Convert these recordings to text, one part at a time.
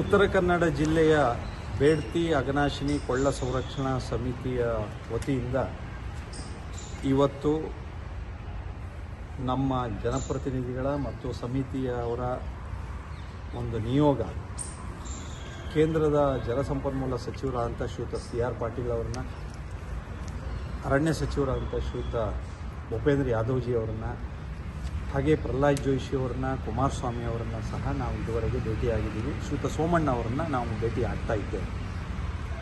ಉತ್ತರ ಕನ್ನಡ ಜಿಲ್ಲೆಯ ಬೇಡ್ತಿ ಅಘನಾಶಿನಿ ಕೊಳ್ಳ ಸಂರಕ್ಷಣಾ ಸಮಿತಿಯ ವತಿಯಿಂದ ಇವತ್ತು ನಮ್ಮ ಜನಪ್ರತಿನಿಧಿಗಳ ಮತ್ತು ಸಮಿತಿಯವರ ಒಂದು ನಿಯೋಗ ಕೇಂದ್ರದ ಜಲಸಂಪನ್ಮೂಲ ಸಚಿವರಾದಂಥ ಶ್ರೀಯುತ CR ಪಾಟೀಲ್ ಅವರನ್ನ, ಅರಣ್ಯ ಸಚಿವರಾದಂಥ ಶ್ರೀಯುತ ಭೂಪೇಂದ್ರ ಯಾದವ್ಜಿ ಅವರನ್ನು, ಹಾಗೆ ಪ್ರಹ್ಲಾದ್ ಜೋಶಿ ಅವರನ್ನ, ಕುಮಾರಸ್ವಾಮಿ ಅವರನ್ನು ಸಹ ನಾವು ಇದುವರೆಗೆ ಭೇಟಿಯಾಗಿದ್ದೀವಿ. ಶ್ರೀಯುತ ಸೋಮಣ್ಣ ಅವರನ್ನು ನಾವು ಭೇಟಿ ಆಗ್ತಾ ಇದ್ದೇವೆ.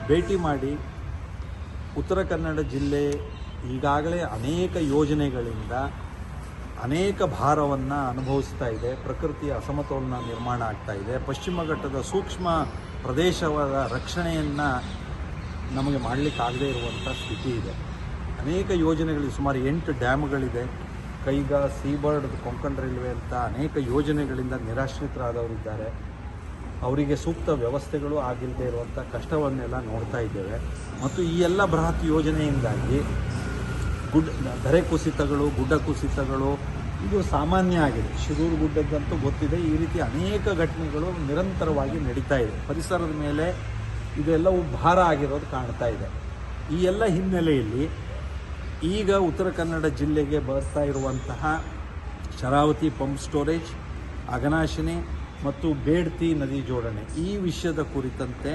ಭೇಟಿ ಮಾಡಿ ಉತ್ತರ ಕನ್ನಡ ಜಿಲ್ಲೆ ಈಗಾಗಲೇ ಅನೇಕ ಯೋಜನೆಗಳಿಂದ ಅನೇಕ ಭಾರವನ್ನು ಅನುಭವಿಸ್ತಾ ಇದೆ. ಪ್ರಕೃತಿಯ ಅಸಮತೋಲನ ನಿರ್ಮಾಣ ಆಗ್ತಾ ಇದೆ. ಪಶ್ಚಿಮ ಘಟ್ಟದ ಸೂಕ್ಷ್ಮ ಪ್ರದೇಶವಾದ ರಕ್ಷಣೆಯನ್ನು ನಮಗೆ ಮಾಡಲಿಕ್ಕಾಗದೇ ಇರುವಂಥ ಸ್ಥಿತಿ ಇದೆ. ಅನೇಕ ಯೋಜನೆಗಳಿವೆ, ಸುಮಾರು 8 ಡ್ಯಾಮ್ಗಳಿದೆ. ಕೈಗಾ, ಸೀಬರ್ಡ್, ಕೊಂಕಣ್ ರೈಲ್ವೆ ಅಂತ ಅನೇಕ ಯೋಜನೆಗಳಿಂದ ನಿರಾಶ್ರಿತರಾದವರಿದ್ದಾರೆ. ಅವರಿಗೆ ಸೂಕ್ತ ವ್ಯವಸ್ಥೆಗಳು ಆಗಿಲ್ಲದೆ ಇರುವಂಥ ಕಷ್ಟವನ್ನೆಲ್ಲ ನೋಡ್ತಾ ಇದ್ದೇವೆ. ಮತ್ತು ಈ ಎಲ್ಲ ಬೃಹತ್ ಯೋಜನೆಯಿಂದಾಗಿ ಧರೆ ಕುಸಿತಗಳು, ಗುಡ್ಡ ಕುಸಿತಗಳು ಇದು ಸಾಮಾನ್ಯ ಆಗಿದೆ. ಶಿರೂರು ಗುಡ್ಡದಂತೂ ಗೊತ್ತಿದೆ. ಈ ರೀತಿ ಅನೇಕ ಘಟನೆಗಳು ನಿರಂತರವಾಗಿ ನಡೀತಾ ಇದೆ. ಪರಿಸರದ ಮೇಲೆ ಇದೆಲ್ಲವೂ ಭಾರ ಆಗಿರೋದು ಕಾಣ್ತಾ ಇದೆ. ಈ ಎಲ್ಲ ಹಿನ್ನೆಲೆಯಲ್ಲಿ ಈಗ ಉತ್ತರ ಕನ್ನಡ ಜಿಲ್ಲೆಗೆ ಬರ್ತಾ ಇರುವಂತಹ ಶರಾವತಿ ಪಂಪ್ ಸ್ಟೋರೇಜ್, ಅಘನಾಶಿನಿ ಮತ್ತು ಬೇಡ್ತಿ ನದಿ ಜೋಡಣೆ ಈ ವಿಷಯದ ಕುರಿತಂತೆ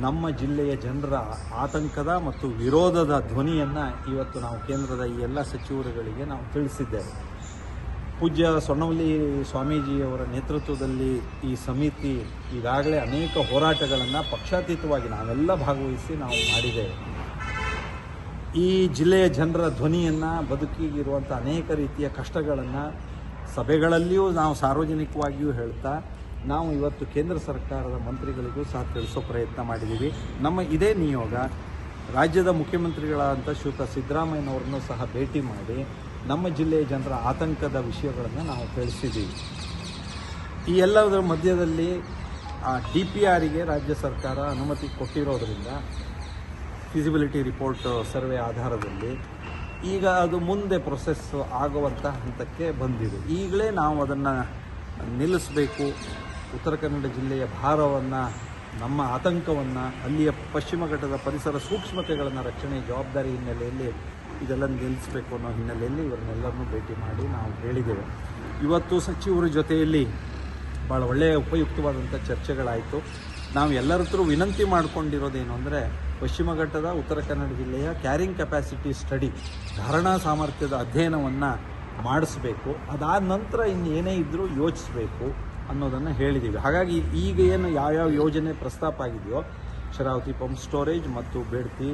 ನಮ್ಮ ಜಿಲ್ಲೆಯ ಜನರ ಆತಂಕದ ಮತ್ತು ವಿರೋಧದ ಧ್ವನಿಯನ್ನು ಇವತ್ತು ನಾವು ಕೇಂದ್ರದ ಈ ಎಲ್ಲ ಸಚಿವರುಗಳಿಗೆ ನಾವು ತಿಳಿಸಿದ್ದೇವೆ. ಪೂಜ್ಯ ಸೊನ್ನವಳ್ಳಿ ಸ್ವಾಮೀಜಿಯವರ ನೇತೃತ್ವದಲ್ಲಿ ಈ ಸಮಿತಿ ಈಗಾಗಲೇ ಅನೇಕ ಹೋರಾಟಗಳನ್ನು ಪಕ್ಷಾತೀತವಾಗಿ ನಾವೆಲ್ಲ ಭಾಗವಹಿಸಿ ನಾವು ಮಾಡಿದ್ದೇವೆ. ಈ ಜಿಲ್ಲೆಯ ಜನರ ಧ್ವನಿಯನ್ನು, ಬದುಕಿಗಿರುವಂಥ ಅನೇಕ ರೀತಿಯ ಕಷ್ಟಗಳನ್ನು ಸಭೆಗಳಲ್ಲಿಯೂ ನಾವು ಸಾರ್ವಜನಿಕವಾಗಿಯೂ ಹೇಳ್ತಾ ನಾವು ಇವತ್ತು ಕೇಂದ್ರ ಸರ್ಕಾರದ ಮಂತ್ರಿಗಳಿಗೂ ಸಹ ತಿಳಿಸೋ ಪ್ರಯತ್ನ ಮಾಡಿದ್ದೀವಿ. ನಮ್ಮ ಇದೇ ನಿಯೋಗ ರಾಜ್ಯದ ಮುಖ್ಯಮಂತ್ರಿಗಳಾದಂಥ ಶ್ರೀಯುತ ಸಿದ್ದರಾಮಯ್ಯನವರನ್ನು ಸಹ ಭೇಟಿ ಮಾಡಿ ನಮ್ಮ ಜಿಲ್ಲೆಯ ಜನರ ಆತಂಕದ ವಿಷಯಗಳನ್ನು ನಾವು ತಿಳಿಸಿದ್ದೀವಿ. ಈ ಎಲ್ಲದರ ಮಧ್ಯದಲ್ಲಿ DPRಗೆ ರಾಜ್ಯ ಸರ್ಕಾರ ಅನುಮತಿ ಕೊಟ್ಟಿರೋದರಿಂದ ಫಿಸಿಬಿಲಿಟಿ ರಿಪೋರ್ಟ್ ಸರ್ವೆ ಆಧಾರದಲ್ಲಿ ಈಗ ಅದು ಮುಂದೆ ಪ್ರೊಸೆಸ್ ಆಗುವಂಥ ಹಂತಕ್ಕೆ ಬಂದಿದೆ. ಈಗಲೇ ನಾವು ಅದನ್ನು ನಿಲ್ಲಿಸಬೇಕು. ಉತ್ತರ ಕನ್ನಡ ಜಿಲ್ಲೆಯ ಭಾರವನ್ನು, ನಮ್ಮ ಆತಂಕವನ್ನು, ಅಲ್ಲಿಯ ಪಶ್ಚಿಮ ಘಟ್ಟದ ಪರಿಸರ ಸೂಕ್ಷ್ಮತೆಗಳನ್ನು ರಕ್ಷಣೆ ಜವಾಬ್ದಾರಿ ಹಿನ್ನೆಲೆಯಲ್ಲಿ ಇದೆಲ್ಲ ನಿಲ್ಲಿಸಬೇಕು ಅನ್ನೋ ಹಿನ್ನೆಲೆಯಲ್ಲಿ ಇವರನ್ನೆಲ್ಲರನ್ನೂ ಭೇಟಿ ಮಾಡಿ ನಾವು ಹೇಳಿದ್ದೇವೆ. ಇವತ್ತು ಸಚಿವರ ಜೊತೆಯಲ್ಲಿ ಭಾಳ ಒಳ್ಳೆಯ ಉಪಯುಕ್ತವಾದಂಥ ಚರ್ಚೆಗಳಾಯಿತು. ನಾವು ಎಲ್ಲರ ಹತ್ರ ವಿನಂತಿ ಮಾಡಿಕೊಂಡಿರೋದೇನು ಅಂದರೆ, ಪಶ್ಚಿಮ ಘಟ್ಟದ ಉತ್ತರ ಕನ್ನಡ ಜಿಲ್ಲೆಯ ಕ್ಯಾರಿಂಗ್ ಕೆಪಾಸಿಟಿ ಸ್ಟಡಿ, ಧಾರಣಾ ಸಾಮರ್ಥ್ಯದ ಅಧ್ಯಯನವನ್ನು ಮಾಡಿಸ್ಬೇಕು. ಅದಾದ ನಂತರ ಇನ್ನೇನೇ ಇದ್ದರೂ ಯೋಚಿಸಬೇಕು ಅನ್ನೋದನ್ನು ಹೇಳಿದ್ದೀವಿ. ಹಾಗಾಗಿ ಈಗ ಏನು ಯಾವ್ಯಾವ ಯೋಜನೆ ಪ್ರಸ್ತಾಪ ಆಗಿದೆಯೋ, ಶರಾವತಿ ಪಂಪ್ ಸ್ಟೋರೇಜ್ ಮತ್ತು ಬೇಡ್ತಿ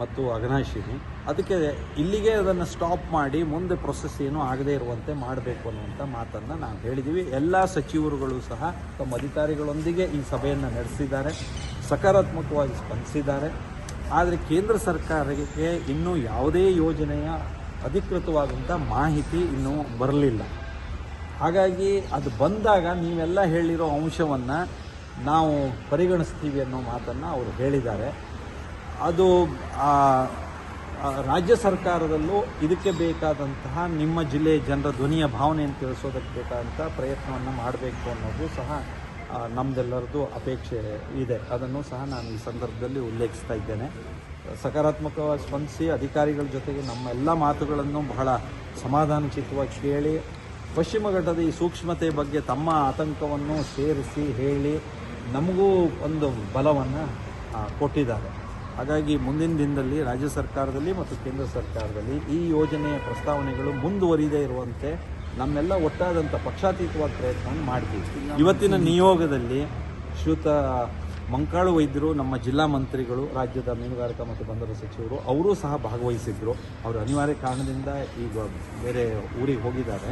ಮತ್ತು ಅಘನಾಶಿನಿ, ಅದಕ್ಕೆ ಇಲ್ಲಿಗೆ ಅದನ್ನು ಸ್ಟಾಪ್ ಮಾಡಿ ಮುಂದೆ ಪ್ರೊಸೆಸ್ ಏನೂ ಆಗದೇ ಇರುವಂತೆ ಮಾಡಬೇಕು ಅನ್ನುವಂಥ ಮಾತನ್ನು ನಾವು ಹೇಳಿದ್ದೀವಿ. ಎಲ್ಲ ಸಚಿವರುಗಳು ಸಹ ತಮ್ಮ ಅಧಿಕಾರಿಗಳೊಂದಿಗೆ ಈ ಸಭೆಯನ್ನು ನಡೆಸಿದ್ದಾರೆ, ಸಕಾರಾತ್ಮಕವಾಗಿ ಸ್ಪಂದಿಸಿದ್ದಾರೆ. ಆದರೆ ಕೇಂದ್ರ ಸರ್ಕಾರಕ್ಕೆ ಇನ್ನೂ ಯಾವುದೇ ಯೋಜನೆಯ ಅಧಿಕೃತವಾದಂಥ ಮಾಹಿತಿ ಇನ್ನೂ ಬರಲಿಲ್ಲ. ಹಾಗಾಗಿ ಅದು ಬಂದಾಗ ನೀವೆಲ್ಲ ಹೇಳಿರೋ ಅಂಶವನ್ನು ನಾವು ಪರಿಗಣಿಸ್ತೀವಿ ಅನ್ನೋ ಮಾತನ್ನು ಅವರು ಹೇಳಿದ್ದಾರೆ. ಅದು ರಾಜ್ಯ ಸರ್ಕಾರದಲ್ಲೂ ಇದಕ್ಕೆ ಬೇಕಾದಂತಹ ನಿಮ್ಮ ಜಿಲ್ಲೆಯ ಜನರ ಧ್ವನಿಯ ಭಾವನೆಯನ್ನು ತಿಳಿಸೋದಕ್ಕೆ ಬೇಕಾದಂಥ ಪ್ರಯತ್ನವನ್ನು ಮಾಡಬೇಕು ಅನ್ನೋದು ಸಹ ನಮ್ಮದೆಲ್ಲರದ್ದು ಅಪೇಕ್ಷೆ ಇದೆ. ಅದನ್ನು ಸಹ ನಾನು ಈ ಸಂದರ್ಭದಲ್ಲಿ ಉಲ್ಲೇಖಿಸ್ತಾ ಇದ್ದೇನೆ. ಸಕಾರಾತ್ಮಕವಾಗಿ ಸ್ಪಂದಿಸಿ ಅಧಿಕಾರಿಗಳ ಜೊತೆಗೆ ನಮ್ಮೆಲ್ಲ ಮಾತುಗಳನ್ನು ಬಹಳ ಸಮಾಧಾನಚಿತವಾಗಿ ಕೇಳಿ, ಪಶ್ಚಿಮ ಘಟ್ಟದ ಈ ಸೂಕ್ಷ್ಮತೆ ಬಗ್ಗೆ ತಮ್ಮ ಆತಂಕವನ್ನು ಸೇರಿಸಿ ಹೇಳಿ ನಮಗೂ ಒಂದು ಬಲವನ್ನು ಕೊಟ್ಟಿದ್ದಾರೆ. ಹಾಗಾಗಿ ಮುಂದಿನ ದಿನದಲ್ಲಿ ರಾಜ್ಯ ಸರ್ಕಾರದಲ್ಲಿ ಮತ್ತು ಕೇಂದ್ರ ಸರ್ಕಾರದಲ್ಲಿ ಈ ಯೋಜನೆಯ ಪ್ರಸ್ತಾವನೆಗಳು ಮುಂದುವರಿದೇ ಇರುವಂತೆ ನಮ್ಮೆಲ್ಲ ಒಟ್ಟಾದಂಥ ಪಕ್ಷಾತೀತವಾದ ಪ್ರಯತ್ನವನ್ನು ಮಾಡ್ತೀವಿ. ಇವತ್ತಿನ ನಿಯೋಗದಲ್ಲಿ ಶ್ರೀಯುತ ಮಂಕಾಳು ವೈದ್ಯರು, ನಮ್ಮ ಜಿಲ್ಲಾ ಮಂತ್ರಿಗಳು, ರಾಜ್ಯದ ಮೀನುಗಾರಿಕಾ ಮತ್ತು ಬಂದರು ಸಚಿವರು ಅವರೂ ಸಹ ಭಾಗವಹಿಸಿದ್ರು. ಅವರು ಅನಿವಾರ್ಯ ಕಾರಣದಿಂದ ಈಗ ಬೇರೆ ಊರಿಗೆ ಹೋಗಿದ್ದಾರೆ.